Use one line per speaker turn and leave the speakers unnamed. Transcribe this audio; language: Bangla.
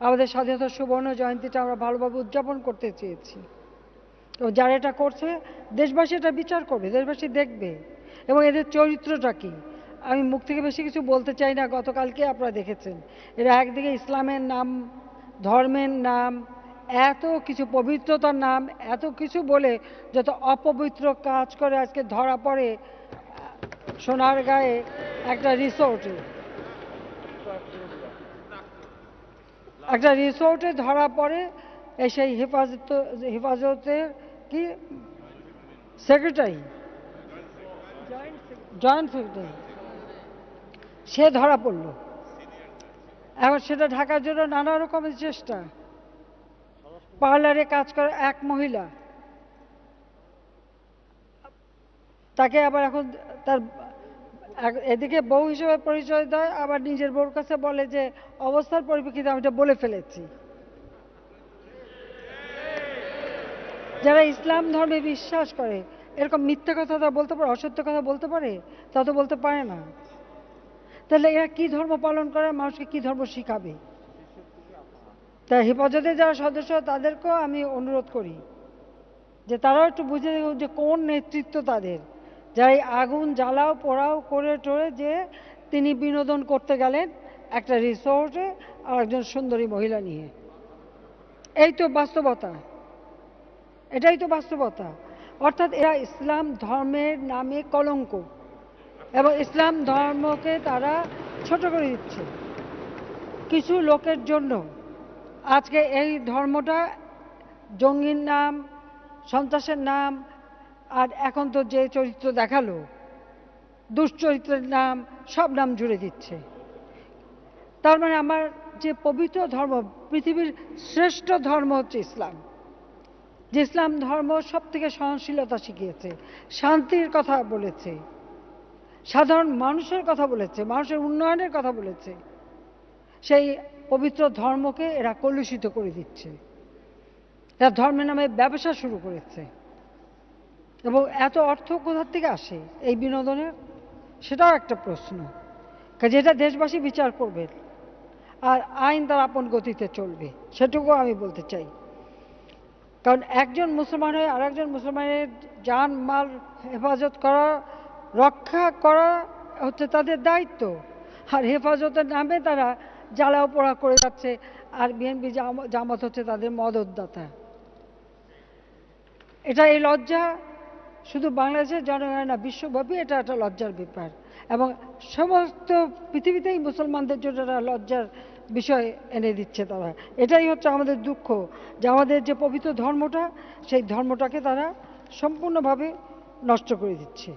আমাদের স্বাধীনতা সুবর্ণ জয়ন্তীটা আমরা ভালোভাবে উদযাপন করতে চেয়েছি। তো যারা এটা করছে দেশবাসী এটা বিচার করবে, দেশবাসী দেখবে এবং এদের চরিত্রটা কি। আমি মুখ থেকে বেশি কিছু বলতে চাই না। গতকালকে আপনারা দেখেছেন এরা একদিকে ইসলামের নাম, ধর্মের নাম, এত কিছু পবিত্রতার নাম, এত কিছু বলে যত অপবিত্র কাজ করে আজকে ধরা পড়ে সোনারগাঁয়ে একটা রিসোর্টে ধরা পড়ে সেই হেফাজতের কি সেক্রেটারি, জয়েন্ট সেক্রেটারি, সে ধরা পড়ল। এখন সেটা ঢাকার জন্য নানা রকমের চেষ্টা। পার্লারে কাজ করে এক মহিলা, তাকে আবার এখন তার এদিকে বউ হিসেবে পরিচয় দেয়, আবার নিজের বউর কাছে বলে যে অবস্থার পরিপ্রেক্ষিতে আমি এটা বলে ফেলেছি। যারা ইসলাম ধর্মে বিশ্বাস করে এরকম মিথ্যা কথা তা বলতে পারে, অসত্য কথা বলতে পারে? তা তো বলতে পারে না। তাহলে এরা কি ধর্ম পালন করে, মানুষকে কি ধর্ম শিখাবে? তাই হেফাজতে যারা সদস্য তাদেরকেও আমি অনুরোধ করি যে তারাও একটু বুঝে দেখুন যে কোন নেতৃত্ব তাদের, যারা এই আগুন জ্বালাও পোড়াও করে টোরে যে তিনি বিনোদন করতে গেলেন একটা রিসোর্টে আর একজন সুন্দরী মহিলা নিয়ে। এই তো বাস্তবতা, এটাই তো বাস্তবতা। অর্থাৎ এরা ইসলাম ধর্মের নামে কলঙ্ক এবং ইসলাম ধর্মকে তারা ছোট করে দিচ্ছে কিছু লোকের জন্য। আজকে এই ধর্মটা জঙ্গির নাম, সন্ত্রাসের নাম, আর এখন তো যে চরিত্র দেখালো দুশ্চরিত্রের নাম, সব নাম জুড়ে দিচ্ছে। তার মানে আমার যে পবিত্র ধর্ম, পৃথিবীর শ্রেষ্ঠ ধর্ম হচ্ছে ইসলাম, যে ইসলাম ধর্ম সব থেকে সহনশীলতা শিখিয়েছে, শান্তির কথা বলেছে, সাধারণ মানুষের কথা বলেছে, মানুষের উন্নয়নের কথা বলেছে, সেই পবিত্র ধর্মকে এরা কলুষিত করে দিচ্ছে। এরা ধর্মের নামে ব্যবসা শুরু করেছে এবং এত অর্থ কোথা থেকে আসে এই বিনোদনের, সেটাও একটা প্রশ্ন। যেটা দেশবাসী বিচার করবে আর আইন তার আপন গতিতে চলবে, সেটুকু আমি বলতে চাই। কারণ একজন মুসলমান হয়ে আর একজন মুসলমানের জান মাল হেফাজত করা, রক্ষা করা হচ্ছে তাদের দায়িত্ব। আর হেফাজতের নামে তারা জ্বালাও পোড়া করে যাচ্ছে, আর বিএনপি জামাত হচ্ছে তাদের মদতদাতা। এটা এই লজ্জা শুধু বাংলাদেশের জনগণের না, বিশ্বব্যাপী এটা একটা লজ্জার ব্যাপার এবং সমস্ত পৃথিবীতেই মুসলমানদের জন্য একটা লজ্জার বিষয় এনে দিচ্ছে তারা। এটাই হচ্ছে আমাদের দুঃখ যে আমাদের যে পবিত্র ধর্মটা, সেই ধর্মটাকে তারা সম্পূর্ণভাবে নষ্ট করে দিচ্ছে।